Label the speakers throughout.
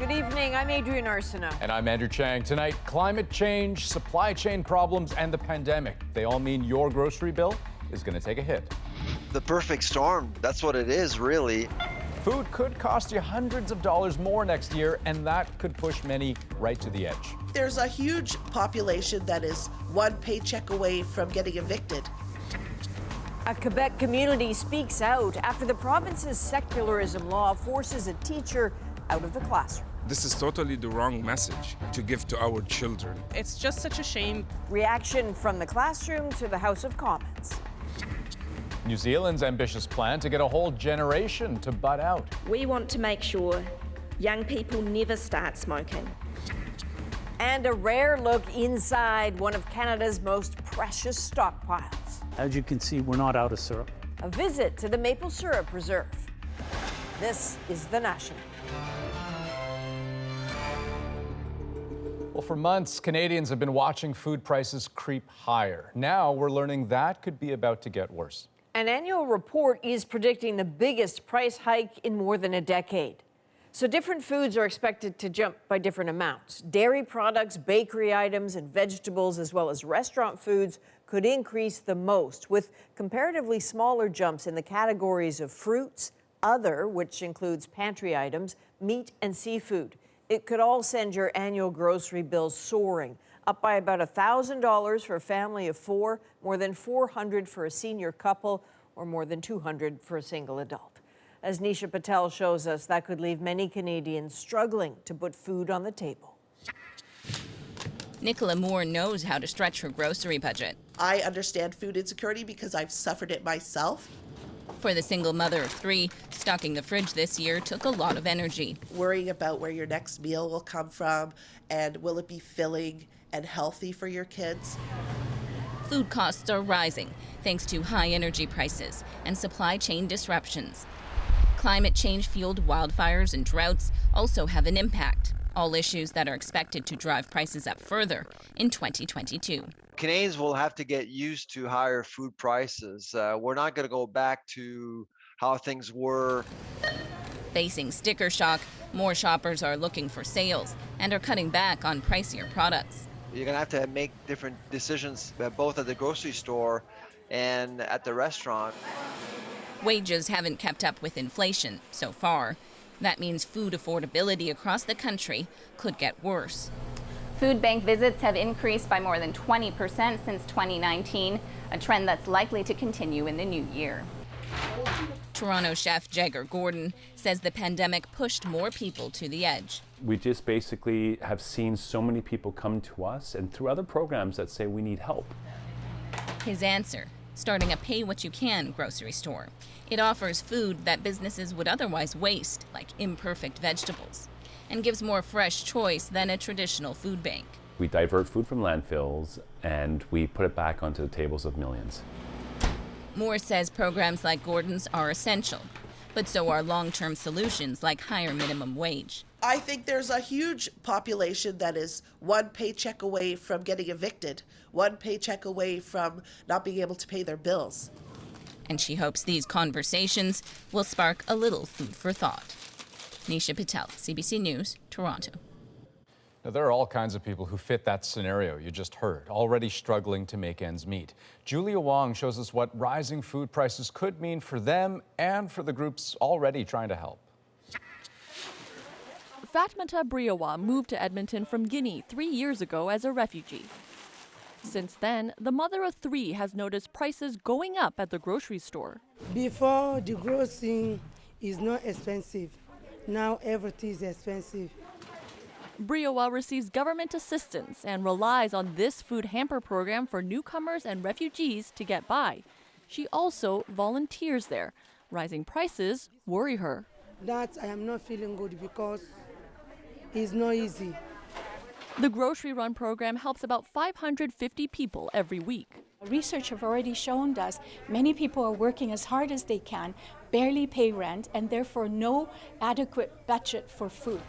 Speaker 1: Good evening, I'm Adrian Arsenault.
Speaker 2: And I'm Andrew Chang. Tonight, climate change, supply chain problems, and the pandemic. They all mean your grocery bill is going to take a hit.
Speaker 3: The perfect storm, that's what it is, really.
Speaker 2: Food could cost you hundreds of dollars more next year, and that could push many right to the edge.
Speaker 4: There's a huge population that is one paycheck away from getting evicted.
Speaker 1: A Quebec community speaks out after the province's secularism law forces a teacher out of the classroom.
Speaker 5: This is totally the wrong message to give to our children.
Speaker 6: It's just such a shame.
Speaker 1: Reaction from the classroom to the House of Commons.
Speaker 2: New Zealand's ambitious plan to get a whole generation to butt out.
Speaker 7: We want to make sure young people never start smoking.
Speaker 1: And a rare look inside one of Canada's most precious stockpiles.
Speaker 8: As you can see, we're not out of syrup.
Speaker 1: A visit to the Maple Syrup Reserve. This is The National.
Speaker 2: Well, for months, Canadians have been watching food prices creep higher. Now we're learning that could be about to get worse.
Speaker 1: An annual report is predicting the biggest price hike in more than a decade. So different foods are expected to jump by different amounts. Dairy products, bakery items, and vegetables, as well as restaurant foods, could increase the most, with comparatively smaller jumps in the categories of fruits, other, which includes pantry items, meat, and seafood. It could all send your annual grocery bills soaring, up by about $1,000 for a family of four, more than $400 for a senior couple, or more than $200 for a single adult. As Nisha Patel shows us, that could leave many Canadians struggling to put food on the table.
Speaker 9: Nicola Moore knows how to stretch her grocery budget.
Speaker 4: I understand food insecurity because I've suffered it myself.
Speaker 9: For the single mother of three, stocking the fridge this year took a lot of energy.
Speaker 4: Worrying about where your next meal will come from and will it be filling and healthy for your kids.
Speaker 9: Food costs are rising thanks to high energy prices and supply chain disruptions. Climate change-fueled wildfires and droughts also have an impact, all issues that are expected to drive prices up further in 2022.
Speaker 3: Canadians will have to get used to higher food prices. We're not going to go back to how things were.
Speaker 9: Facing sticker shock, more shoppers are looking for sales and are cutting back on pricier products.
Speaker 3: You're going to make different decisions both at the grocery store and at the restaurant.
Speaker 9: Wages haven't kept up with inflation so far. That means food affordability across the country could get worse.
Speaker 10: Food bank visits have increased by more than 20% since 2019, a trend that's likely to continue in the new year.
Speaker 9: Toronto chef Xavier Gordon says the pandemic pushed more people to the edge.
Speaker 11: We just basically have seen so many people come to us and through other programs that say we need help.
Speaker 9: His answer, starting a pay-what-you-can grocery store. It offers food that businesses would otherwise waste, like imperfect vegetables, and gives more fresh choice than a traditional food bank.
Speaker 11: We divert food from landfills and we put it back onto the tables of millions.
Speaker 9: Moore says programs like Gordon's are essential, but so are long-term solutions like higher minimum wage.
Speaker 4: I think there's a huge population that is one paycheck away from getting evicted, one paycheck away from not being able to pay their bills.
Speaker 9: And she hopes these conversations will spark a little food for thought. Nisha Patel, CBC News, Toronto.
Speaker 2: Now, there are all kinds of people who fit that scenario you just heard, already struggling to make ends meet. Julia Wong shows us what rising food prices could mean for them and for the groups already trying to help.
Speaker 12: Fatmata Briawa moved to Edmonton from Guinea 3 years ago as a refugee. Since then, the mother of three has noticed prices going up at the grocery store.
Speaker 13: Before, the grocery is not expensive. Now everything is expensive.
Speaker 12: Briawa receives government assistance and relies on this food hamper program for newcomers and refugees to get by. She also volunteers there. Rising prices worry her.
Speaker 13: That I am not feeling good because it's not easy.
Speaker 12: The Grocery Run program helps about 550 people every week.
Speaker 14: Research have already shown us many people are working as hard as they can, barely pay rent, and therefore no adequate budget for food.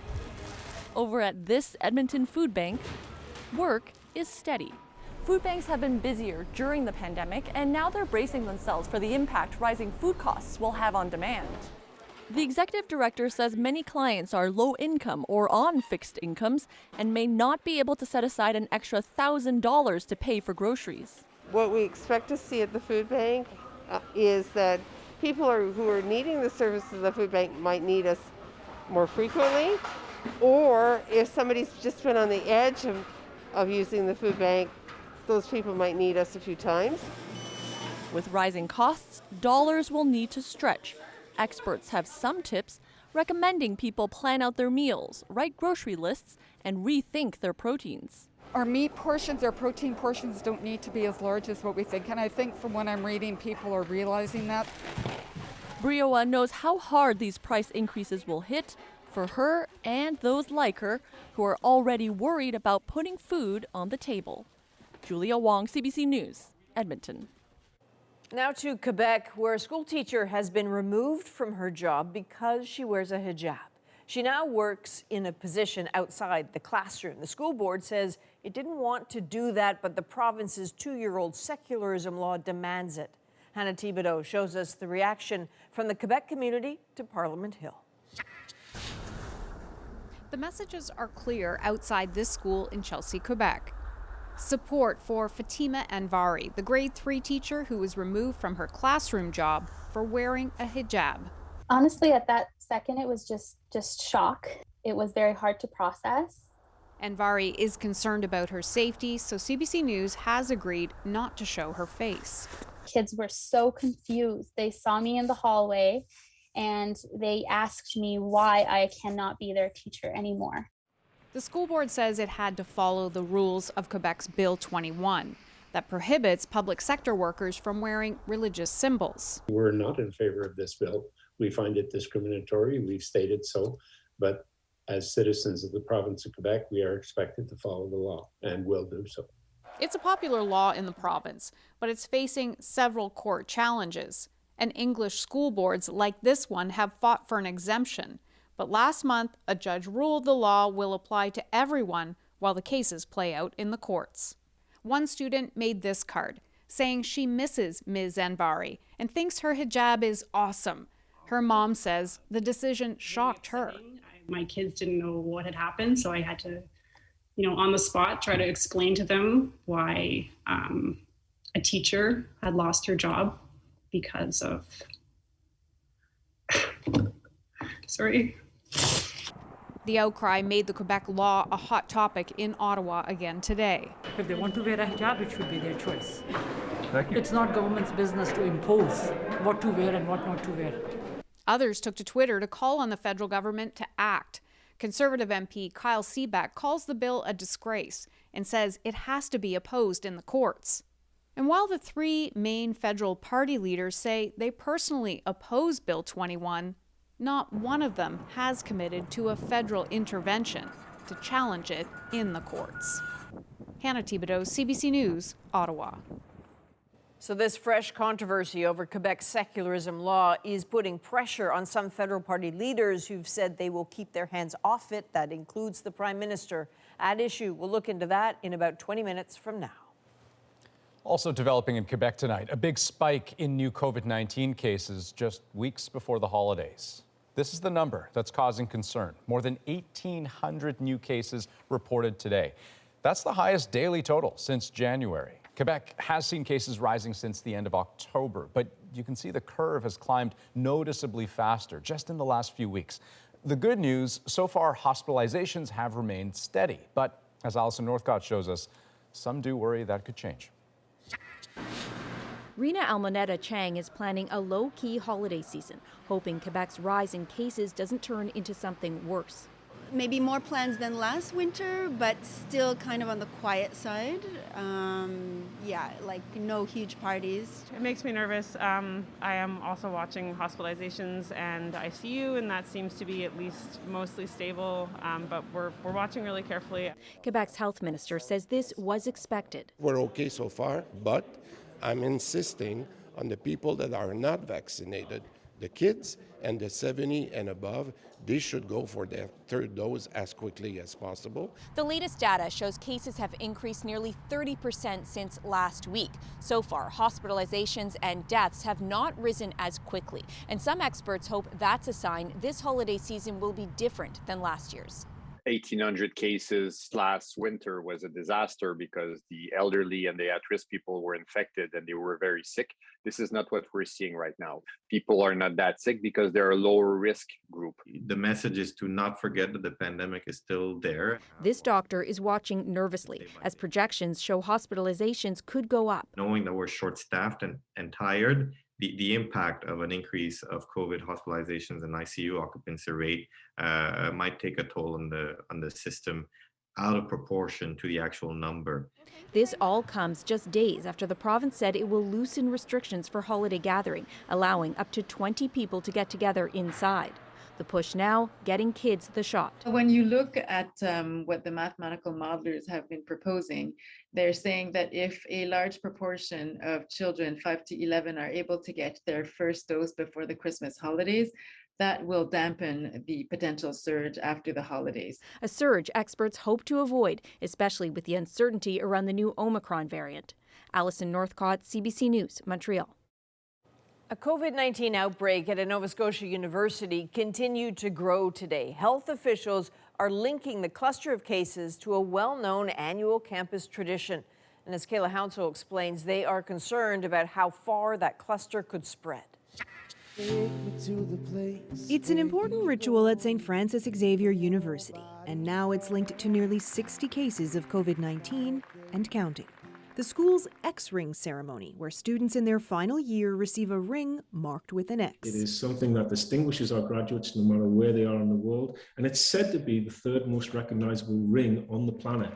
Speaker 12: Over at this Edmonton food bank, work is steady. Food banks have been busier during the pandemic, and now they're bracing themselves for the impact rising food costs will have on demand. The executive director says many clients are low income or on fixed incomes and may not be able to set aside an extra $1,000 to pay for groceries.
Speaker 6: What we expect to see at the food bank is that people who are needing the services of the food bank might need us more frequently, or if somebody's just been on the edge of using the food bank, those people might need us a few times.
Speaker 12: With rising costs, dollars will need to stretch. Experts have some tips recommending people plan out their meals, write grocery lists, and rethink their proteins.
Speaker 15: Our meat portions, our protein portions don't need to be as large as what we think. And I think from what I'm reading, people are realizing that.
Speaker 12: Brioa knows how hard these price increases will hit for her and those like her who are already worried about putting food on the table. Julia Wong, CBC News, Edmonton.
Speaker 1: Now to Quebec, where a school teacher has been removed from her job because she wears a hijab. She now works in a position outside the classroom. The school board says it didn't want to do that, but the province's 2-year-old secularism law demands it. Hannah Thibodeau shows us the reaction from the Quebec community to Parliament Hill.
Speaker 16: The messages are clear outside this school in Chelsea, Quebec. Support for Fatima Anvari, the grade 3 teacher who was removed from her classroom job for wearing a hijab.
Speaker 17: Honestly, at that second, it was just shock. It was very hard to process.
Speaker 16: Anvari is concerned about her safety, so CBC News has agreed not to show her face.
Speaker 17: Kids were so confused. They saw me in the hallway and they asked me why I cannot be their teacher anymore.
Speaker 16: The school board says it had to follow the rules of Quebec's Bill 21 that prohibits public sector workers from wearing religious symbols.
Speaker 18: We're not in favor of this bill. We find it discriminatory. We've stated so, but as citizens of the province of Quebec, we are expected to follow the law and will do so.
Speaker 16: It's a popular law in the province, but it's facing several court challenges. And English school boards like this one have fought for an exemption. But last month, a judge ruled the law will apply to everyone while the cases play out in the courts. One student made this card, saying she misses Ms. Anvari and thinks her hijab is awesome. Her mom says the decision shocked her.
Speaker 19: My kids didn't know what had happened, so I had to, on the spot, try to explain to them why a teacher had lost her job because of, sorry.
Speaker 16: The outcry made the Quebec law a hot topic in Ottawa again today.
Speaker 20: If they want to wear a hijab, it should be their choice. It's not government's business to impose what to wear and what not to wear.
Speaker 16: Others took to Twitter to call on the federal government to act. Conservative MP Kyle Seaback calls the bill a disgrace and says it has to be opposed in the courts. And while the 3 main federal party leaders say they personally oppose Bill 21, not one of them has committed to a federal intervention to challenge it in the courts. Hannah Thibodeau, CBC News, Ottawa.
Speaker 1: So this fresh controversy over Quebec's secularism law is putting pressure on some federal party leaders who've said they will keep their hands off it. That includes the Prime Minister. At issue, we'll look into that in about 20 minutes from now.
Speaker 2: Also developing in Quebec tonight, a big spike in new COVID-19 cases just weeks before the holidays. This is the number that's causing concern. More than 1,800 new cases reported today. That's the highest daily total since January. Quebec has seen cases rising since the end of October, but you can see the curve has climbed noticeably faster just in the last few weeks. The good news, so far hospitalizations have remained steady, but as Alison Northcott shows us, some do worry that could change.
Speaker 21: Rena Almonetta Chang is planning a low-key holiday season, hoping Quebec's rise in cases doesn't turn into something worse.
Speaker 22: Maybe more plans than last winter, but still kind of on the quiet side. Yeah, like no huge parties.
Speaker 23: It makes me nervous. I am also watching hospitalizations and ICU, and that seems to be at least mostly stable, but we're watching really carefully.
Speaker 21: Quebec's health minister says this was expected.
Speaker 24: We're okay so far, but I'm insisting on the people that are not vaccinated.
Speaker 5: The kids and the 70 and above, they should go for their third dose as quickly as possible.
Speaker 7: The latest data shows cases have increased nearly 30% since last week. So far, hospitalizations and deaths have not risen as quickly, and some experts hope that's a sign this holiday season will be different than last year's.
Speaker 8: 1,800 cases last winter was a disaster because the elderly and the at-risk people were infected and they were very sick. This is not what we're seeing right now. People are not that sick because they're a lower risk group.
Speaker 24: The message is to not forget that the pandemic is still there.
Speaker 21: This doctor is watching nervously as projections show hospitalizations could go up.
Speaker 24: Knowing that we're short-staffed and tired, the impact of an increase of COVID hospitalizations and ICU occupancy rate might take a toll on the system out of proportion to the actual number.
Speaker 21: This all comes just days after the province said it will loosen restrictions for holiday gathering, allowing up to 20 people to get together inside. The push now, getting kids the shot.
Speaker 25: When you look at what the mathematical modelers have been proposing, they're saying that if a large proportion of children 5 to 11 are able to get their first dose before the Christmas holidays, that will dampen the potential surge after the holidays.
Speaker 21: A surge experts hope to avoid, especially with the uncertainty around the new Omicron variant. Alison Northcott, CBC News, Montreal.
Speaker 1: A COVID-19 outbreak at a Nova Scotia university continued to grow today. Health officials are linking the cluster of cases to a well-known annual campus tradition. And as Kayla Hounsell explains, they are concerned about how far that cluster could spread.
Speaker 26: It's an important ritual at St. Francis Xavier University, and now it's linked to nearly 60 cases of COVID-19 and counting. The school's X-ring ceremony, where students in their final year receive a ring marked with an X.
Speaker 27: It is something that distinguishes our graduates no matter where they are in the world, and it's said to be the third most recognizable ring on the planet.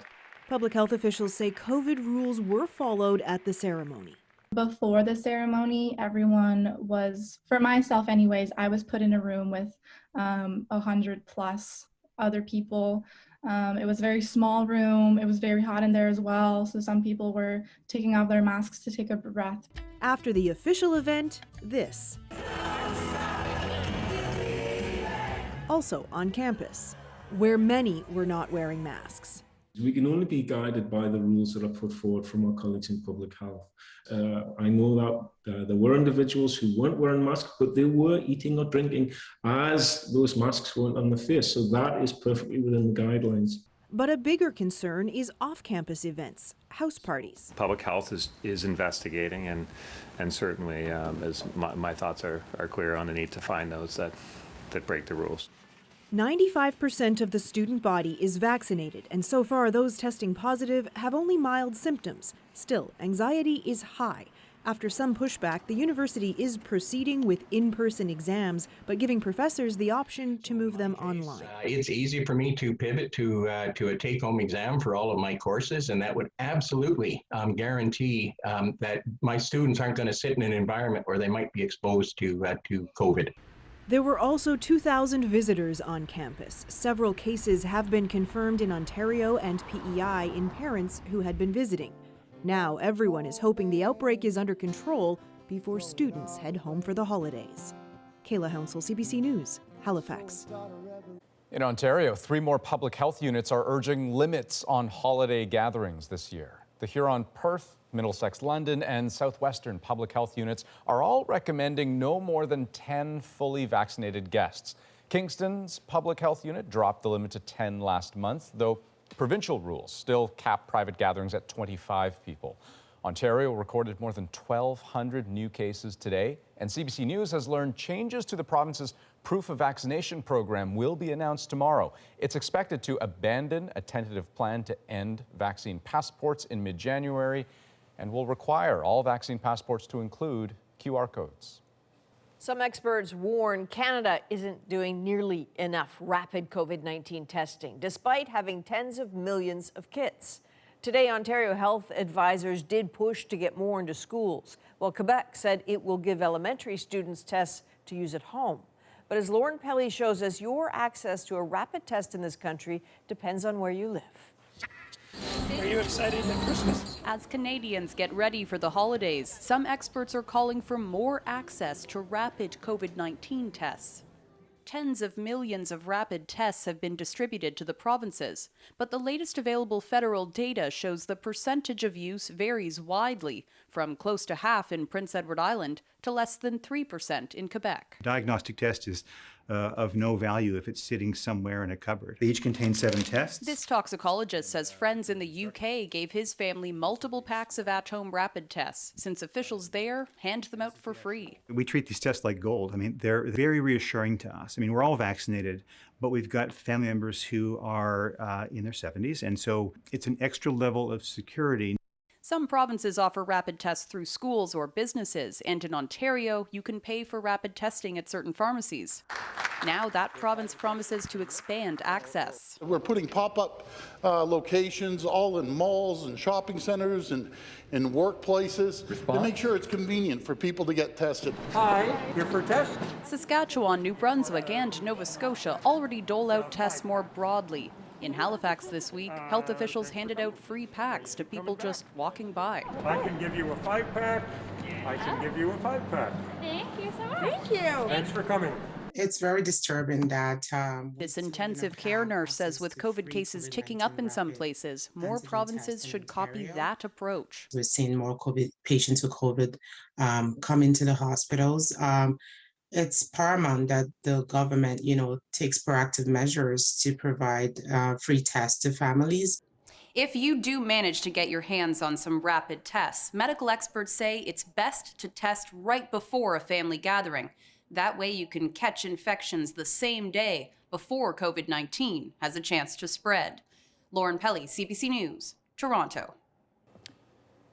Speaker 26: Public health officials say COVID rules were followed at the ceremony.
Speaker 28: Before the ceremony, everyone was, for myself anyways, I was put in a room with 100 plus other people. It was a very small room. It was very hot in there as well. So some people were taking off their masks to take a breath.
Speaker 26: After the official event, this. Also on campus, where many were not wearing masks.
Speaker 27: We can only be guided by the rules that are put forward from our colleagues in public health. I know that there were individuals who weren't wearing masks, but they were eating or drinking as those masks weren't on their face. So that is perfectly within the guidelines.
Speaker 26: But a bigger concern is off-campus events, house parties.
Speaker 11: Public health is investigating, and certainly as my thoughts are clear on the need to find those that break the rules.
Speaker 26: 95% of the student body is vaccinated, and so far those testing positive have only mild symptoms. Still, anxiety is high. After some pushback, the university is proceeding with in-person exams, but giving professors the option to move them online.
Speaker 29: It's easy for me to pivot to a take-home exam for all of my courses, and that would absolutely guarantee that my students aren't going to sit in an environment where they might be exposed to COVID.
Speaker 26: There were also 2,000 visitors on campus. Several cases have been confirmed in Ontario and PEI in parents who had been visiting. Now everyone is hoping the outbreak is under control before students head home for the holidays. Kayla Hounsell, CBC News, Halifax.
Speaker 2: In Ontario, 3 more public health units are urging limits on holiday gatherings this year. The Huron, Perth, Middlesex, London, and Southwestern public health units are all recommending no more than 10 fully vaccinated guests. Kingston's public health unit dropped the limit to 10 last month, though provincial rules still cap private gatherings at 25 people. Ontario recorded more than 1,200 new cases today, and CBC News has learned changes to the province's proof of vaccination program will be announced tomorrow. It's expected to abandon a tentative plan to end vaccine passports in mid-January and will require all vaccine passports to include QR codes.
Speaker 1: Some experts warn Canada isn't doing nearly enough rapid COVID-19 testing, despite having tens of millions of kits. Today, Ontario health advisors did push to get more into schools, while Quebec said it will give elementary students tests to use at home. But as Lauren Pelly shows us, your access to a rapid test in this country depends on where you live.
Speaker 30: Are you excited at Christmas?
Speaker 3: As Canadians get ready for the holidays, some experts are calling for more access to rapid COVID-19 tests. Tens of millions of rapid tests have been distributed to the provinces, but the latest available federal data shows the percentage of use varies widely, from close to half in Prince Edward Island to less than 3% in Quebec.
Speaker 4: Diagnostic test is of no value if it's sitting somewhere in a cupboard. They each contain 7 tests.
Speaker 3: This toxicologist says friends in the UK gave his family multiple packs of at-home rapid tests, since officials there hand them out for free.
Speaker 4: We treat these tests like gold. I mean, they're very reassuring to us. I mean, we're all vaccinated, but we've got family members who are in their 70s, and so it's an extra level of security.
Speaker 3: Some provinces offer rapid tests through schools or businesses, and in Ontario, you can pay for rapid testing at certain pharmacies. Now that province promises to expand access.
Speaker 6: We're putting pop-up locations all in malls and shopping centers and in workplaces to make sure it's convenient for people to get tested.
Speaker 9: Hi, here for tests.
Speaker 3: Saskatchewan, New Brunswick, and Nova Scotia already dole out tests more broadly. In Halifax this week, health officials handed out free packs to people just walking by.
Speaker 9: I can give you a 5-pack. I can give you a 5-pack.
Speaker 22: Thank you so much.
Speaker 23: Thank you.
Speaker 9: Thanks for coming.
Speaker 10: It's very disturbing that
Speaker 3: this intensive care nurse says with COVID cases ticking up in some places, more provinces should copy that approach.
Speaker 10: We're seeing more COVID patients with COVID come into the hospitals. It's paramount that the government, takes proactive measures to provide free tests to families.
Speaker 3: If you do manage to get your hands on some rapid tests, medical experts say it's best to test right before a family gathering. That way you can catch infections the same day before COVID-19 has a chance to spread. Lauren Pelly, CBC News, Toronto.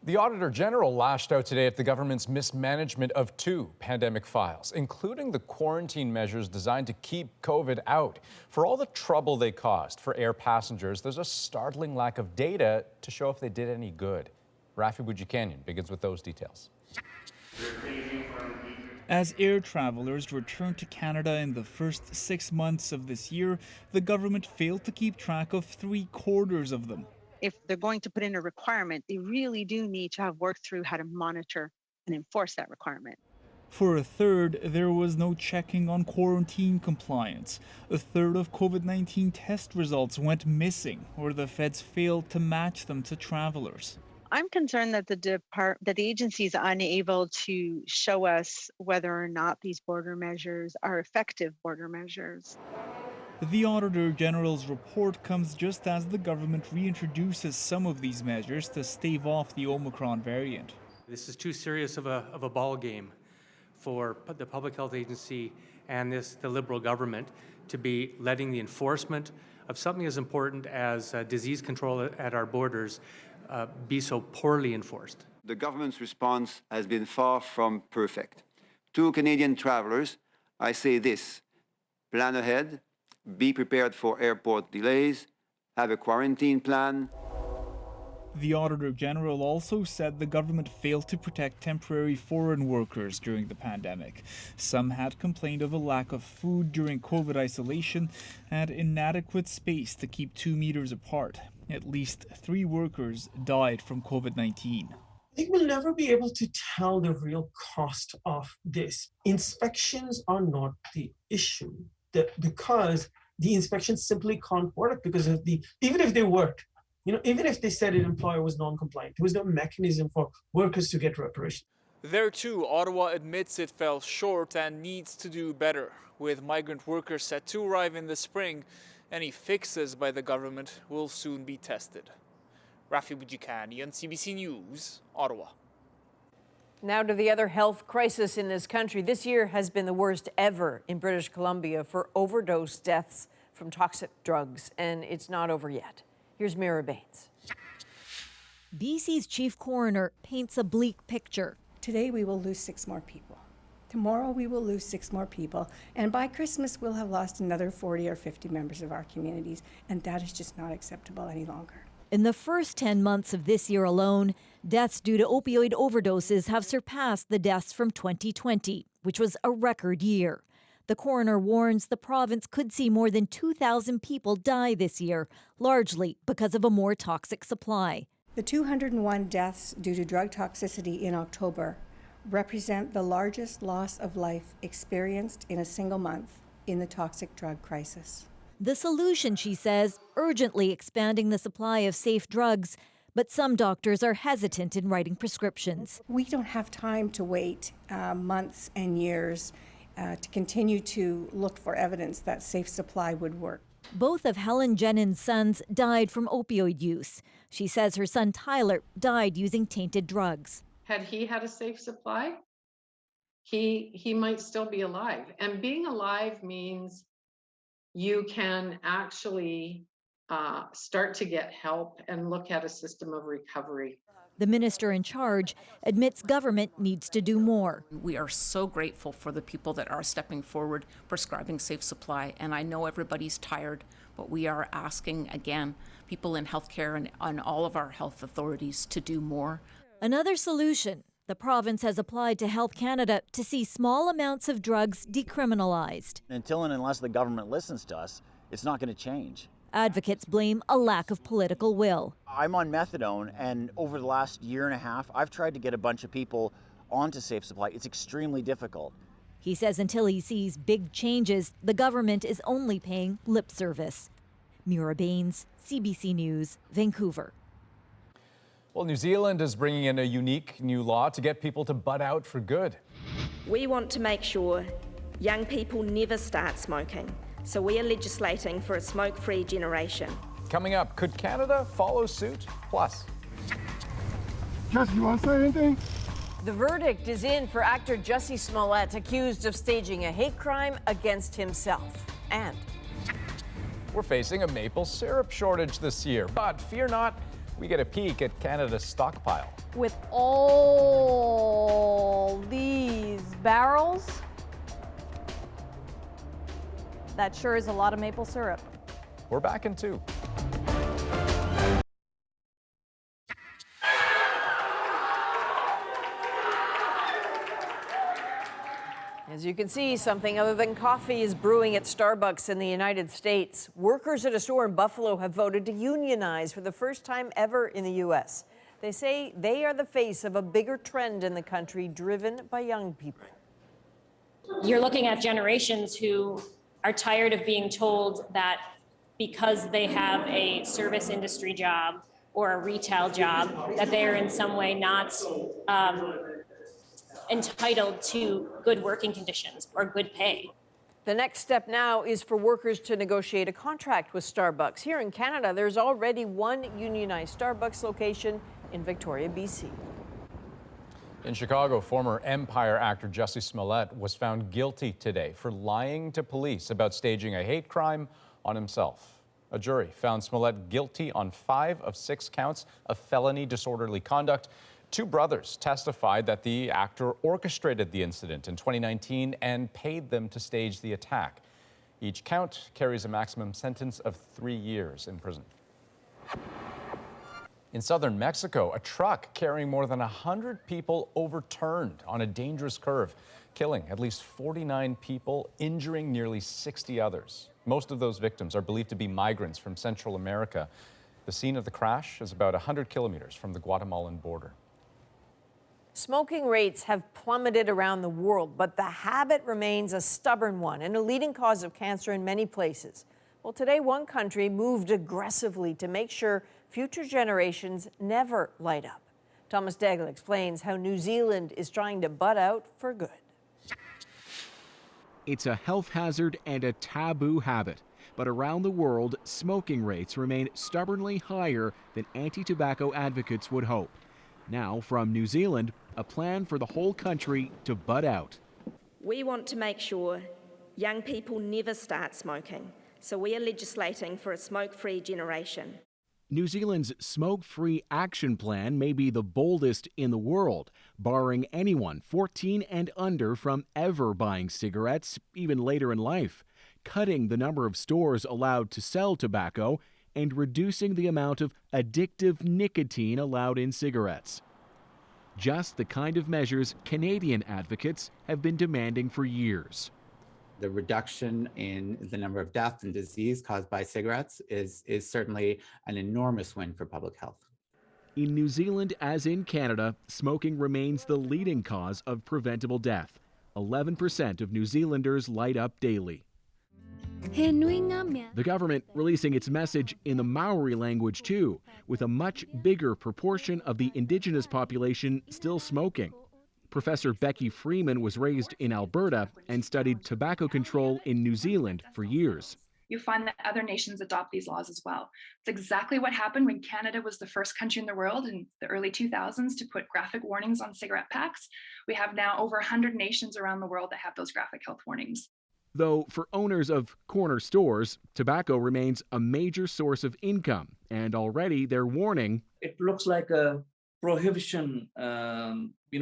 Speaker 2: The Auditor General lashed out today at the government's mismanagement of 2 pandemic files, including the quarantine measures designed to keep COVID out. For all the trouble they caused for air passengers, there's a startling lack of data to show if they did any good. Rafi Boudjikanian begins with those details.
Speaker 12: As air travelers returned to Canada in the first 6 months of this year, the government failed to keep track of 3/4 of them.
Speaker 13: If they're going to put in a requirement, they really do need to have worked through how to monitor and enforce that requirement.
Speaker 12: For a third, there was no checking on quarantine compliance. A third of COVID-19 test results went missing, or the feds failed to match them to travelers.
Speaker 13: I'm concerned that the agency is unable to show us whether or not these border measures are effective border measures.
Speaker 12: The Auditor General's report comes just as the government reintroduces some of these measures to stave off the Omicron variant.
Speaker 14: This is too serious of a ball game for the Public Health Agency and the Liberal government to be letting the enforcement of something as important as disease control at our borders be so poorly enforced.
Speaker 15: The government's response has been far from perfect. To Canadian travelers, I say this: plan ahead, be prepared for airport delays, have a quarantine plan.
Speaker 12: The Auditor General also said the government failed to protect temporary foreign workers during the pandemic. Some had complained of a lack of food during COVID isolation and inadequate space to keep 2 meters apart. At least 3 workers died from COVID-19.
Speaker 30: I think we'll never be able to tell the real cost of this. Inspections are not the issue, because the inspections simply can't work because of even if they worked, even if they said an employer was non-compliant, there was no mechanism for workers to get reparation.
Speaker 31: There too, Ottawa admits it fell short and needs to do better. With migrant workers set to arrive in the spring, any fixes by the government will soon be tested. Rafi Boudjikanian, CBC News, Ottawa.
Speaker 1: Now to the other health crisis in this country. This year has been the worst ever in British Columbia for overdose deaths from toxic drugs, and it's not over yet. Here's Mira Baines.
Speaker 32: BC's chief coroner paints a bleak picture.
Speaker 33: Today we will lose 6 more people. Tomorrow we will lose 6 more people. And by Christmas we'll have lost another 40 or 50 members of our communities. And that is just not acceptable any longer.
Speaker 32: In the first 10 months of this year alone, deaths due to opioid overdoses have surpassed the deaths from 2020, which was a record year. The coroner warns the province could see more than 2,000 people die this year, largely because of a more toxic supply.
Speaker 33: The 201 deaths due to drug toxicity in October represent the largest loss of life experienced in a single month in the toxic drug crisis.
Speaker 32: The solution, she says, urgently expanding the supply of safe drugs, but some doctors are hesitant in writing prescriptions.
Speaker 33: We don't have time to wait months and years to continue to look for evidence that safe supply would work.
Speaker 32: Both of Helen Jennings' sons died from opioid use. She says her son Tyler died using tainted drugs.
Speaker 5: Had he had a safe supply, he might still be alive. And being alive means you can actually start to get help and look at a system of recovery.
Speaker 32: The minister in charge admits government needs to do more.
Speaker 7: We are so grateful for the people that are stepping forward, prescribing safe supply. And I know everybody's tired, but we are asking, again, people in healthcare and on all of our health authorities to do more.
Speaker 32: Another solution, the province has applied to Health Canada to see small amounts of drugs decriminalized.
Speaker 8: Until and unless the government listens to us, it's not going to change.
Speaker 32: Advocates blame a lack of political will.
Speaker 8: I'm on methadone, and over the last year and a half, I've tried to get a bunch of people onto safe supply. It's extremely difficult.
Speaker 32: He says until he sees big changes, the government is only paying lip service. Mira Baines, CBC News, Vancouver.
Speaker 2: Well, New Zealand is bringing in a unique new law to get people to bud out for good.
Speaker 16: We want to make sure young people never start smoking. So we are legislating for a smoke-free generation.
Speaker 2: Coming up, could Canada follow suit? Plus,
Speaker 9: Jussie, you want to say anything?
Speaker 1: The verdict is in for actor Jussie Smollett, accused of staging a hate crime against himself. And
Speaker 2: we're facing a maple syrup shortage this year, but fear not, we get a peek at Canada's stockpile.
Speaker 17: With all these barrels, that sure is a lot of maple syrup.
Speaker 2: We're back in 2.
Speaker 1: As you can see, something other than coffee is brewing at Starbucks in the United States. Workers at a store in Buffalo have voted to unionize for the first time ever in the U.S. They say they are the face of a bigger trend in the country driven by young people.
Speaker 18: You're looking at generations who are tired of being told that because they have a service industry job or a retail job, that they are in some way not entitled to good working conditions or good pay.
Speaker 1: The next step now is for workers to negotiate a contract with Starbucks. Here in Canada, there's already one unionized Starbucks location in Victoria, BC.
Speaker 2: In Chicago, former Empire actor Jussie Smollett was found guilty today for lying to police about staging a hate crime on himself. A jury found Smollett guilty on 5 of 6 counts of felony disorderly conduct. 2 brothers testified that the actor orchestrated the incident in 2019 and paid them to stage the attack. Each count carries a maximum sentence of 3 years in prison. In southern Mexico, a truck carrying more than 100 people overturned on a dangerous curve, killing at least 49 people, injuring nearly 60 others. Most of those victims are believed to be migrants from Central America. The scene of the crash is about 100 kilometers from the Guatemalan border.
Speaker 1: Smoking rates have plummeted around the world, but the habit remains a stubborn one and a leading cause of cancer in many places. Well, today, one country moved aggressively to make sure future generations never light up. Thomas Daigle explains how New Zealand is trying to bud out for good.
Speaker 19: It's a health hazard and a taboo habit. But around the world, smoking rates remain stubbornly higher than anti-tobacco advocates would hope. Now, from New Zealand, a plan for the whole country to bud out.
Speaker 16: We want to make sure young people never start smoking. So we are legislating for a smoke-free generation.
Speaker 19: New Zealand's smoke-free action plan may be the boldest in the world, barring anyone 14 and under from ever buying cigarettes, even later in life, cutting the number of stores allowed to sell tobacco, and reducing the amount of addictive nicotine allowed in cigarettes. Just the kind of measures Canadian advocates have been demanding for years.
Speaker 20: The reduction in the number of deaths and disease caused by cigarettes is certainly an enormous win for public health.
Speaker 19: In New Zealand, as in Canada, smoking remains the leading cause of preventable death. 11% of New Zealanders light up daily. The government releasing its message in the Maori language too, with a much bigger proportion of the indigenous population still smoking. Professor Becky Freeman was raised in Alberta and studied tobacco control in New Zealand for years.
Speaker 4: You find that other nations adopt these laws as well. It's exactly what happened when Canada was the first country in the world in the early 2000s to put graphic warnings on cigarette packs. We have now over 100 nations around the world that have those graphic health warnings.
Speaker 19: Though for owners of corner stores, tobacco remains a major source of income, and already they're warning.
Speaker 6: It looks like a prohibition, and we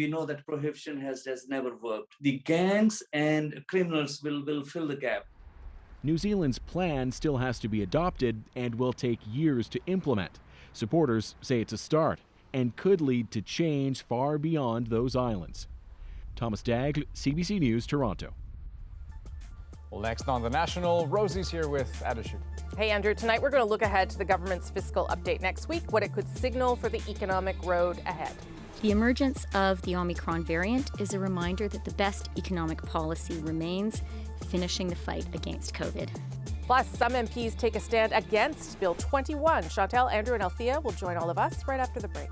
Speaker 6: know that prohibition has never worked. The gangs and criminals will fill the gap.
Speaker 19: New Zealand's plan still has to be adopted and will take years to implement. Supporters say it's a start and could lead to change far beyond those islands. Thomas Daigle, CBC News, Toronto.
Speaker 2: Well, next on The National, Rosie's here with Adishu.
Speaker 10: Hey, Andrew. Tonight we're going to look ahead to the government's fiscal update next week, what it could signal for the economic road ahead.
Speaker 11: The emergence of the Omicron variant is a reminder that the best economic policy remains finishing the fight against COVID.
Speaker 10: Plus, some MPs take a stand against Bill 21. Chantal, Andrew, and Althea will join all of us right after the break.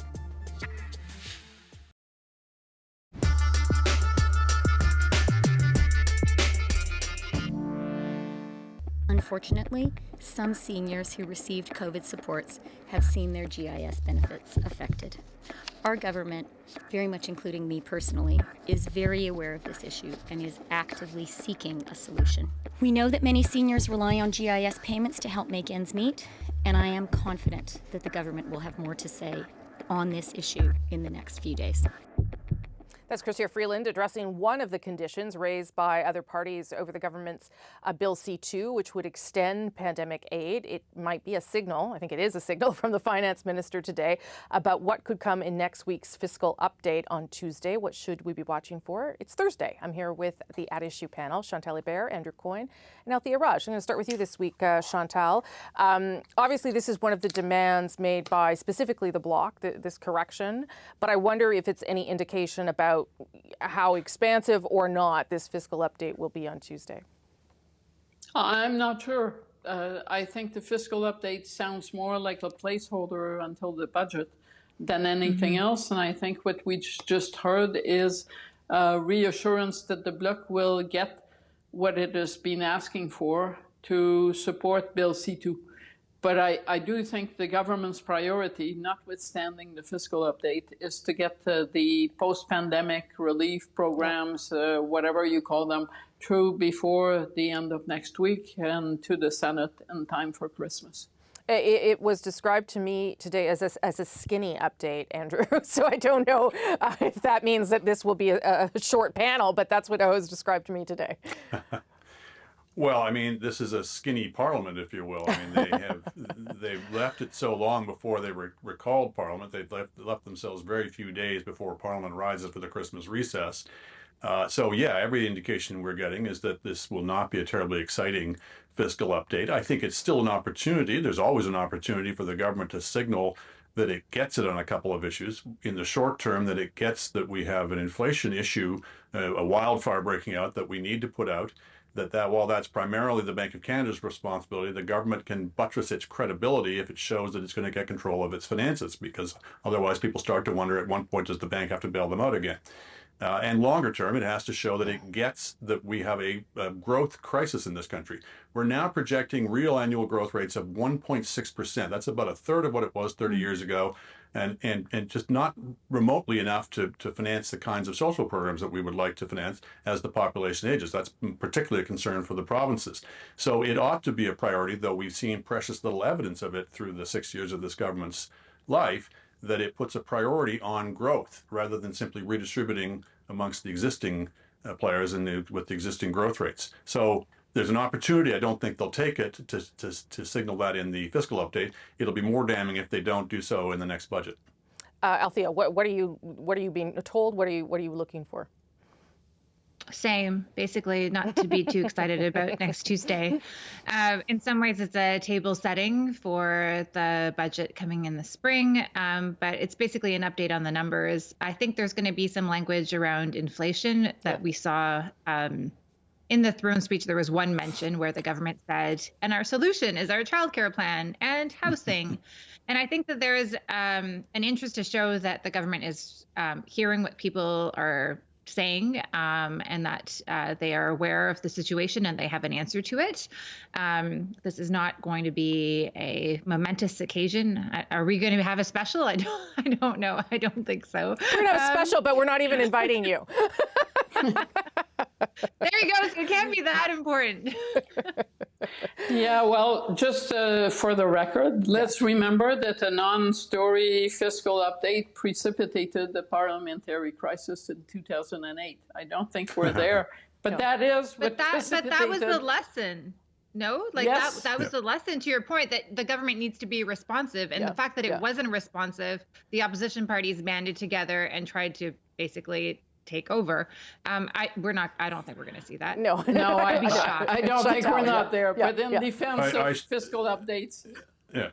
Speaker 11: Unfortunately, some seniors who received COVID supports have seen their GIS benefits affected. Our government, very much including me personally, is very aware of this issue and is actively seeking a solution. We know that many seniors rely on GIS payments to help make ends meet, and I am confident that the government will have more to say on this issue in the next few days.
Speaker 10: That's Chrystia Freeland addressing one of the conditions raised by other parties over the government's Bill C2, which would extend pandemic aid. It might be a signal, I think it is a signal from the finance minister today, about what could come in next week's fiscal update on Tuesday. What should we be watching for? It's Thursday. I'm here with the At Issue panel, Chantal Hébert, Andrew Coyne, and Althea Raj. I'm going to start with you this week, Chantal. Obviously, this is one of the demands made by specifically the Bloc, this correction, but I wonder if it's any indication about how expansive or not this fiscal update will be on Tuesday.
Speaker 21: I'm not sure. I think the fiscal update sounds more like a placeholder until the budget than anything else. And I think what we just heard is reassurance that the Bloc will get what it has been asking for to support Bill C2. But I do think the government's priority, notwithstanding the fiscal update, is to get the post-pandemic relief programs, whatever you call them, through before the end of next week and to the Senate in time for Christmas.
Speaker 10: It was described to me today as a skinny update, Andrew. So I don't know if that means that this will be a short panel, but that's what it was described to me today.
Speaker 22: Well, I mean, this is a skinny parliament, if you will. I mean, they've left it so long before they recalled parliament. They've left themselves very few days before parliament rises for the Christmas recess. So yeah, every indication we're getting is that this will not be a terribly exciting fiscal update. I think it's still an opportunity. There's always an opportunity for the government to signal that it gets it on a couple of issues. In the short term, that it gets that we have an inflation issue, a wildfire breaking out that we need to put out. That while that's primarily the Bank of Canada's responsibility, the government can buttress its credibility if it shows that it's going to get control of its finances, because otherwise people start to wonder at one point, does the bank have to bail them out again? And longer term, it has to show that it gets that we have a growth crisis in this country. We're now projecting real annual growth rates of 1.6%. That's about a third of what it was 30 years ago. And just not remotely enough to finance the kinds of social programs that we would like to finance as the population ages. That's particularly a concern for the provinces. So it ought to be a priority, though we've seen precious little evidence of it through the 6 years of this government's life, that it puts a priority on growth rather than simply redistributing amongst the existing players with the existing growth rates. So there's an opportunity. I don't think they'll take it to signal that in the fiscal update. It'll be more damning if they don't do so in the next budget.
Speaker 10: Althea, what are you being told? What are you looking for?
Speaker 3: Same, basically, not to be too excited about next Tuesday. In some ways, it's a table setting for the budget coming in the spring, but it's basically an update on the numbers. I think there's going to be some language around inflation that we saw in the throne speech. There was one mention where the government said, and our solution is our childcare plan and housing. And I think that there is an interest to show that the government is hearing what people are saying and that they are aware of the situation and they have an answer to it. This is not going to be a momentous occasion. Are we going to have a special? I don't know. I don't think so.
Speaker 10: We're going to have a special, but we're not even inviting you.
Speaker 3: There you go. So it can't be that important.
Speaker 21: Yeah, well, just for the record, let's remember that a non-story fiscal update precipitated the parliamentary crisis in 2008. I don't think we're there, but that is what
Speaker 3: that was the lesson. No, like
Speaker 21: Yes.
Speaker 3: that was the lesson, to your point, that the government needs to be responsive. And the fact that it wasn't responsive, the opposition parties banded together and tried to basically take over. I don't think we're going to see that.
Speaker 10: No,
Speaker 3: I'd be shocked.
Speaker 21: I don't think we're not there,
Speaker 10: Yeah,
Speaker 21: but in defense of fiscal updates.
Speaker 22: Yeah.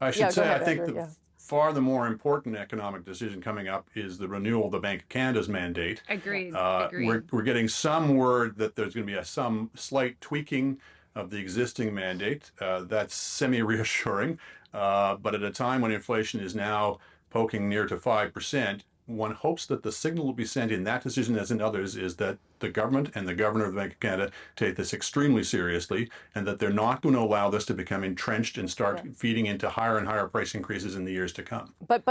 Speaker 22: I should say,
Speaker 10: ahead,
Speaker 22: I think
Speaker 10: Andrew,
Speaker 22: far the more important economic decision coming up is the renewal of the Bank of Canada's mandate.
Speaker 3: Agreed.
Speaker 22: We're getting some word that there's going to be some slight tweaking of the existing mandate. That's semi-reassuring. But at a time when inflation is now poking near to 5%, one hopes that the signal will be sent in that decision as in others is that the government and the governor of the Bank of Canada take this extremely seriously and that they're not going to allow this to become entrenched and start feeding into higher and higher price increases in the years to come.
Speaker 10: But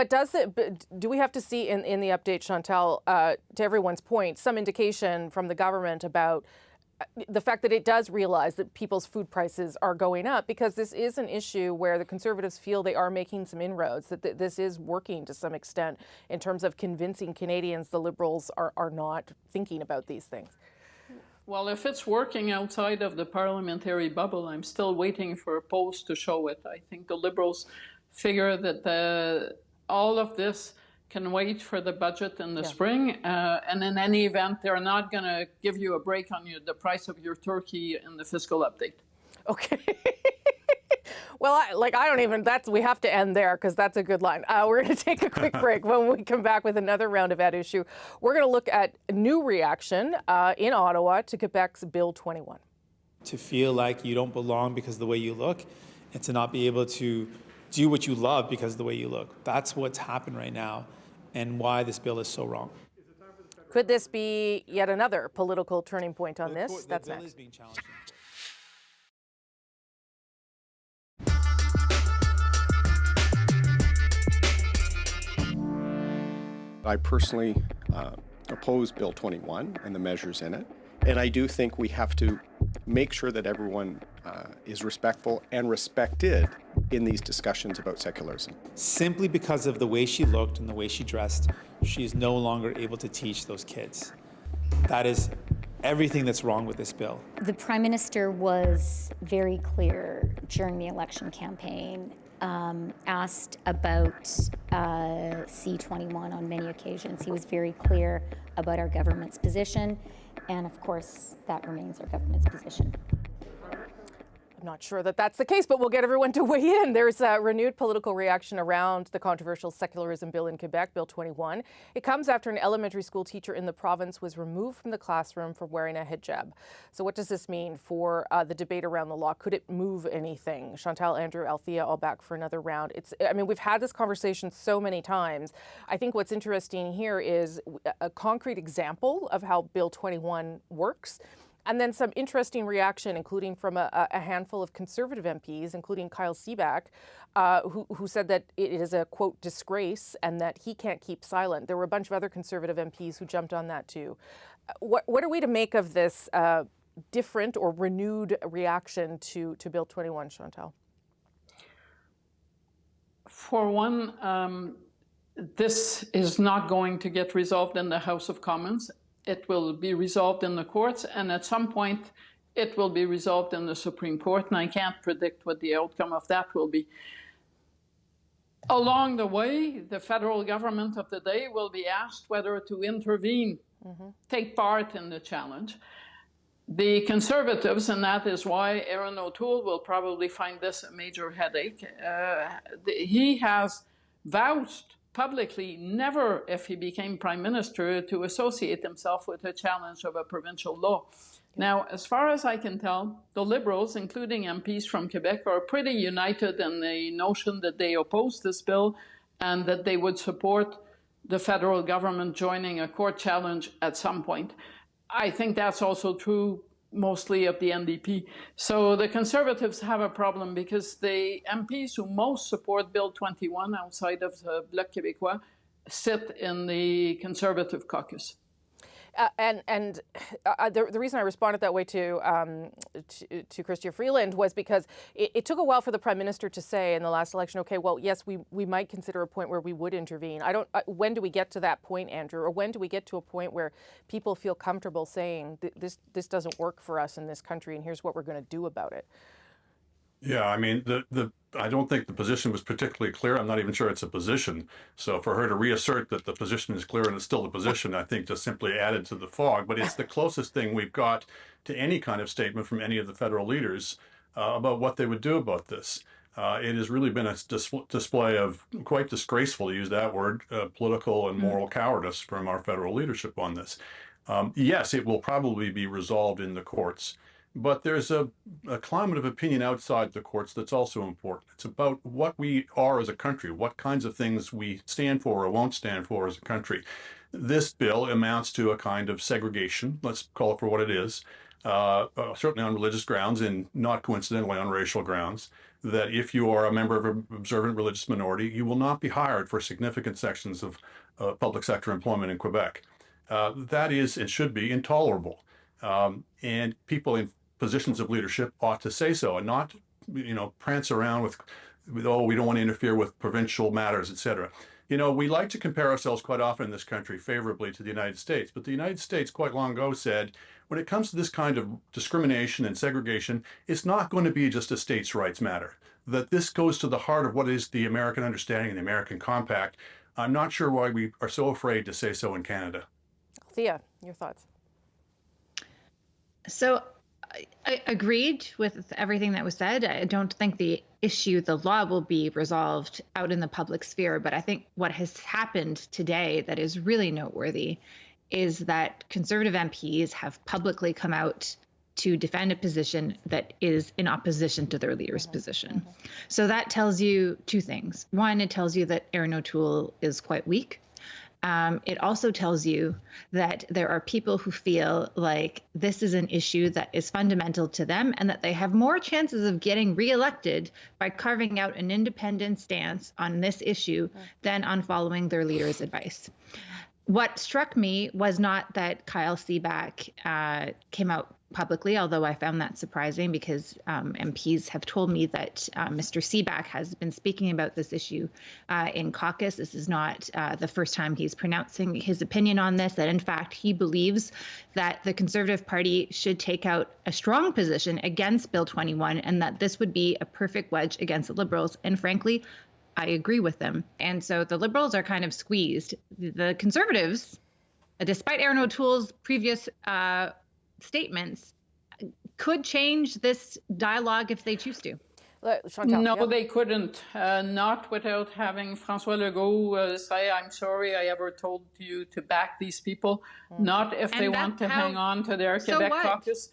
Speaker 10: do we have to see in the update, Chantal, to everyone's point, some indication from the government about the fact that it does realize that people's food prices are going up, because this is an issue where the Conservatives feel they are making some inroads, that this is working to some extent in terms of convincing Canadians the Liberals are not thinking about these things?
Speaker 21: Well, if it's working outside of the parliamentary bubble, I'm still waiting for a polls to show it. I think the Liberals figure that all of this can wait for the budget in the spring, and in any event, they're not going to give you a break on the price of your turkey in the fiscal update.
Speaker 10: Okay. Well, we have to end there because that's a good line. We're going to take a quick break. When we come back with another round of At Issue, we're going to look at new reaction in Ottawa to Quebec's Bill 21.
Speaker 12: To feel like you don't belong because of the way you look, and to not be able to do what you love because of the way you look. That's what's happened right now and why this bill is so wrong.
Speaker 10: Could this be yet another political turning point on this? That's
Speaker 12: bill
Speaker 10: next.
Speaker 12: is being challenged.
Speaker 13: I personally oppose Bill 21 and the measures in it. And I do think we have to make sure that everyone is respectful and respected in these discussions about secularism.
Speaker 12: Simply because of the way she looked and the way she dressed, she is no longer able to teach those kids. That is everything that's wrong with this bill.
Speaker 11: The Prime Minister was very clear during the election campaign, asked about C21 on many occasions. He was very clear about our government's position, and of course, that remains our government's position.
Speaker 10: I'm not sure that that's the case, but we'll get everyone to weigh in. There's a renewed political reaction around the controversial secularism bill in Quebec, Bill 21. It comes after an elementary school teacher in the province was removed from the classroom for wearing a hijab. So what does this mean for the debate around the law? Could it move anything? Chantal, Andrew, Althea, all back for another round. We've had this conversation so many times. I think what's interesting here is a concrete example of how Bill 21 works. And then some interesting reaction, including from a handful of Conservative MPs, including Kyle Seaback, who said that it is a, quote, disgrace and that he can't keep silent. There were a bunch of other Conservative MPs who jumped on that too. What are we to make of this different or renewed reaction to Bill 21, Chantal?
Speaker 21: For one, this is not going to get resolved in the House of Commons. It will be resolved in the courts, and at some point, it will be resolved in the Supreme Court, and I can't predict what the outcome of that will be. Along the way, the federal government of the day will be asked whether to intervene take part in the challenge. The Conservatives, and that is why Erin O'Toole will probably find this a major headache, he has vouched publicly never, if he became Prime Minister, to associate himself with a challenge of a provincial law. Now, as far as I can tell, the Liberals, including MPs from Quebec, are pretty united in the notion that they oppose this bill and that they would support the federal government joining a court challenge at some point. I think that's also true mostly of the NDP. So the Conservatives have a problem because the MPs who most support Bill 21 outside of the Bloc Québécois sit in the Conservative caucus.
Speaker 10: The reason I responded that way to Chrystia Freeland was because it took a while for the Prime Minister to say in the last election, okay, well, yes, we might consider a point where we would intervene. When do we get to that point, Andrew? Or when do we get to a point where people feel comfortable saying this doesn't work for us in this country and here's what we're going to do about it?
Speaker 22: Yeah, I mean, I don't think the position was particularly clear. I'm not even sure it's a position. So for her to reassert that the position is clear and it's still the position, I think just simply added to the fog. But it's the closest thing we've got to any kind of statement from any of the federal leaders about what they would do about this. It has really been a display of quite disgraceful, to use that word, political and moral cowardice from our federal leadership on this. Yes, it will probably be resolved in the courts. But there's a climate of opinion outside the courts that's also important. It's about what we are as a country, what kinds of things we stand for or won't stand for as a country. This bill amounts to a kind of segregation, let's call it for what it is, certainly on religious grounds and not coincidentally on racial grounds, that if you are a member of an observant religious minority, you will not be hired for significant sections of public sector employment in Quebec. That is, it should be, intolerable. And people in positions of leadership ought to say so and not, prance around with, oh, we don't want to interfere with provincial matters, etc. We like to compare ourselves quite often in this country favorably to the United States, but the United States quite long ago said, when it comes to this kind of discrimination and segregation, it's not going to be just a states' rights matter. That this goes to the heart of what is the American understanding and the American compact. I'm not sure why we are so afraid to say so in Canada.
Speaker 10: Thea, your thoughts?
Speaker 3: So I agreed with everything that was said. I don't think the issue, the law, will be resolved out in the public sphere. But I think what has happened today that is really noteworthy is that Conservative MPs have publicly come out to defend a position that is in opposition to their leader's position. So that tells you two things. One, it tells you that Erin O'Toole is quite weak. It also tells you that there are people who feel like this is an issue that is fundamental to them and that they have more chances of getting reelected by carving out an independent stance on this issue than on following their leader's advice. What struck me was not that Kyle Seaback came out publicly, although I found that surprising because MPs have told me that Mr. Seaback has been speaking about this issue in caucus. This is not the first time he's pronouncing his opinion on this, that in fact he believes that the Conservative Party should take out a strong position against Bill 21 and that this would be a perfect wedge against the Liberals. And frankly, I agree with them. And so the Liberals are kind of squeezed. The Conservatives, despite Erin O'Toole's previous statements, could change this dialogue if they choose to.
Speaker 10: Chantal,
Speaker 21: no, they couldn't. Not without having François Legault say, I'm sorry I ever told you to back these people. Not if they want to hang on to their Quebec caucus.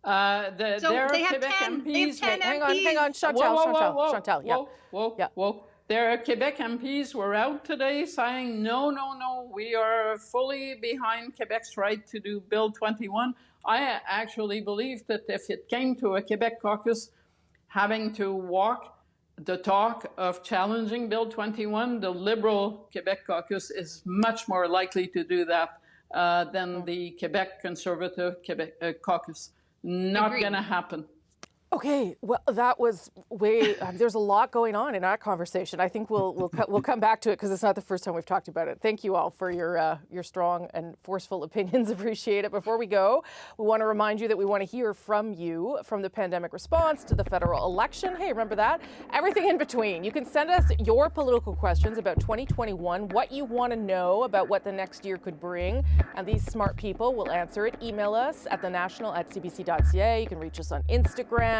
Speaker 21: Their Quebec MPs...
Speaker 10: Hang on, Chantal.
Speaker 21: Whoa. Their Quebec MPs were out today saying, no, we are fully behind Quebec's right to do Bill 21. I actually believe that if it came to a Quebec caucus having to walk the talk of challenging Bill 21, the Liberal Quebec caucus is much more likely to do that than the Quebec Conservative caucus. Not going to happen.
Speaker 10: Okay, well, that was way. There's a lot going on in our conversation. I think we'll come back to it because it's not the first time we've talked about it. Thank you all for your strong and forceful opinions. Appreciate it. Before we go, we want to remind you that we want to hear from you, from the pandemic response to the federal election. Hey, remember that? Everything in between. You can send us your political questions about 2021, what you want to know about what the next year could bring, and these smart people will answer it. Email us at thenational@cbc.ca. You can reach us on Instagram.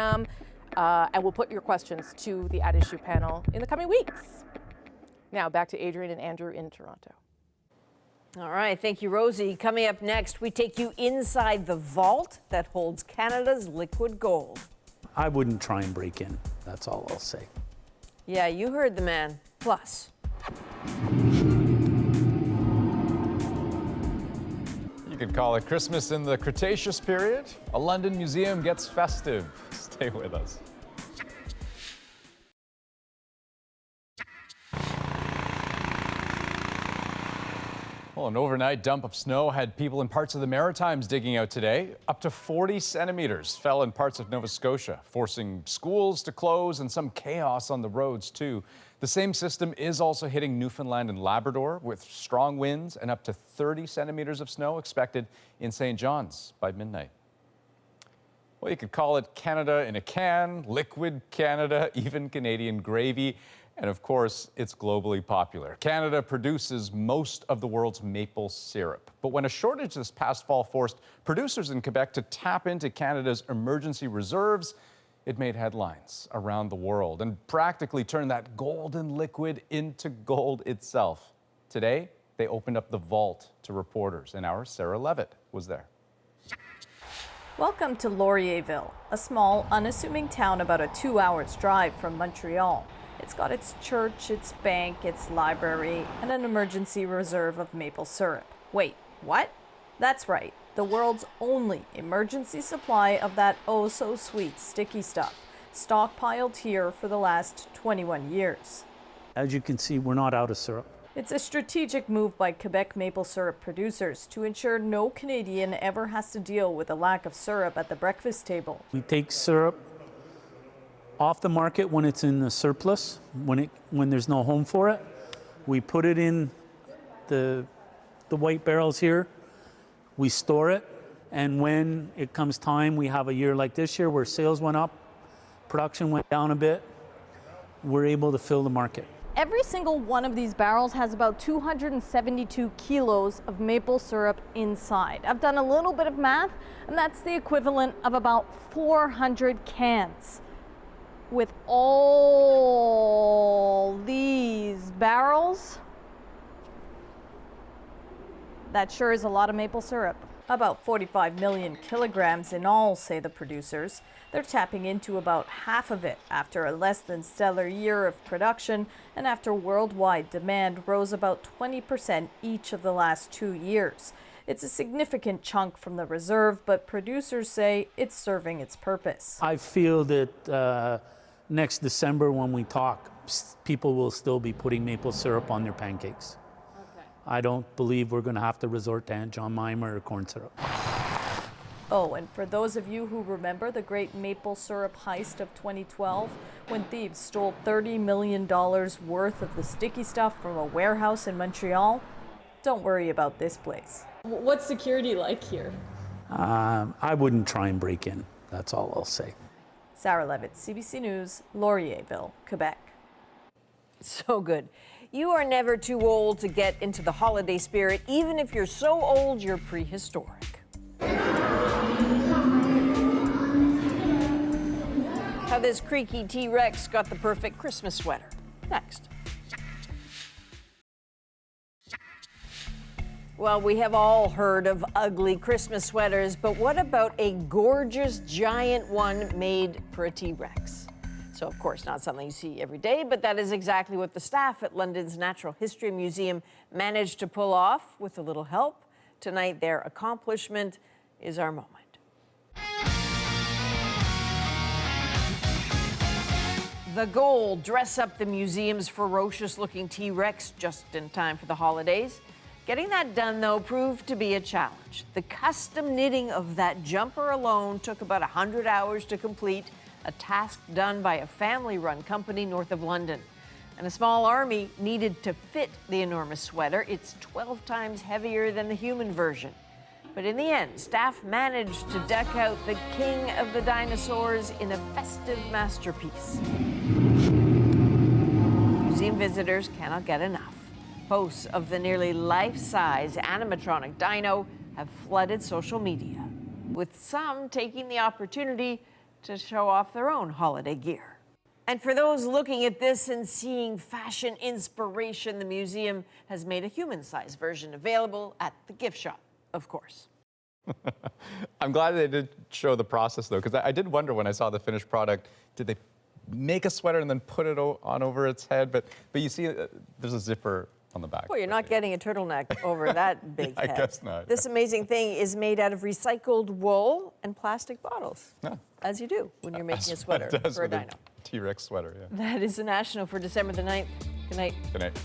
Speaker 10: And we'll put your questions to the At Issue panel in the coming weeks. Now back to Adrian and Andrew in Toronto.
Speaker 1: All right, thank you, Rosie. Coming up next, we take you inside the vault that holds Canada's liquid gold.
Speaker 5: I wouldn't try and break in. That's all I'll say.
Speaker 1: Yeah, you heard the man. Plus.
Speaker 2: You could call it Christmas in the Cretaceous period. A London museum gets festive. Stay with us. Well, an overnight dump of snow had people in parts of the Maritimes digging out today. Up to 40 centimeters fell in parts of Nova Scotia, forcing schools to close and some chaos on the roads, too. The same system is also hitting Newfoundland and Labrador with strong winds and up to 30 centimeters of snow expected in St. John's by midnight. Well, you could call it Canada in a can, liquid Canada, even Canadian gravy. And of course, it's globally popular. Canada produces most of the world's maple syrup. But when a shortage this past fall forced producers in Quebec to tap into Canada's emergency reserves, it made headlines around the world and practically turned that golden liquid into gold itself. Today, they opened up the vault to reporters, and our Sarah Levitt was there.
Speaker 17: Welcome to Laurierville, a small, unassuming town about a 2-hour drive from Montreal. It's got its church, its bank, its library, and an emergency reserve of maple syrup. Wait, what? That's right, the world's only emergency supply of that oh-so-sweet sticky stuff, stockpiled here for the last 21 years.
Speaker 5: As you can see, we're not out of syrup.
Speaker 17: It's a strategic move by Quebec maple syrup producers to ensure no Canadian ever has to deal with a lack of syrup at the breakfast table.
Speaker 5: We take syrup off the market when it's in the surplus, when there's no home for it. We put it in the white barrels here. We store it, and when it comes time, we have a year like this year where sales went up, production went down a bit, we're able to fill the market.
Speaker 17: Every single one of these barrels has about 272 kilos of maple syrup inside. I've done a little bit of math, and that's the equivalent of about 400 cans. With all these barrels, that sure is a lot of maple syrup. About 45 million kilograms in all, say the producers. They're tapping into about half of it after a less than stellar year of production and after worldwide demand rose about 20% each of the last 2 years. It's a significant chunk from the reserve, but producers say it's serving its purpose.
Speaker 5: I feel that next December when we talk, people will still be putting maple syrup on their pancakes. Okay. I don't believe we're going to have to resort to Aunt Jemima or corn syrup.
Speaker 17: Oh, and for those of you who remember the great maple syrup heist of 2012, when thieves stole $30 million worth of the sticky stuff from a warehouse in Montreal, don't worry about this place. What's security like here?
Speaker 5: I wouldn't try and break in. That's all I'll say.
Speaker 17: Sarah Levitt, CBC News, Laurierville, Quebec.
Speaker 1: So good. You are never too old to get into the holiday spirit, even if you're so old you're prehistoric. How this creaky T-Rex got the perfect Christmas sweater. Next. Well, we have all heard of ugly Christmas sweaters, but what about a gorgeous giant one made for a T-Rex? So, of course, not something you see every day, but that is exactly what the staff at London's Natural History Museum managed to pull off with a little help. Tonight, their accomplishment is our moment. The goal, dress up the museum's ferocious-looking T-Rex just in time for the holidays. Getting that done, though, proved to be a challenge. The custom knitting of that jumper alone took about 100 hours to complete. a task done by a family-run company north of London. And a small army needed to fit the enormous sweater. It's 12 times heavier than the human version. But in the end, staff managed to deck out the king of the dinosaurs in a festive masterpiece. Museum visitors cannot get enough. Posts of the nearly life-size animatronic dino have flooded social media, with some taking the opportunity to show off their own holiday gear. And for those looking at this and seeing fashion inspiration, the museum has made a human-sized version available at the gift shop, of course.
Speaker 2: I'm glad they did show the process, though, because I did wonder when I saw the finished product, did they make a sweater and then put it on over its head? But you see, there's a zipper on the back.
Speaker 1: Well, you're not getting a turtleneck over that big head.
Speaker 2: I guess not.
Speaker 1: This amazing thing is made out of recycled wool and plastic bottles, as you do when you're making a sweater for a dino.
Speaker 2: T-Rex sweater, yeah.
Speaker 1: That is the National for December the 9th. Good night.
Speaker 2: Good night.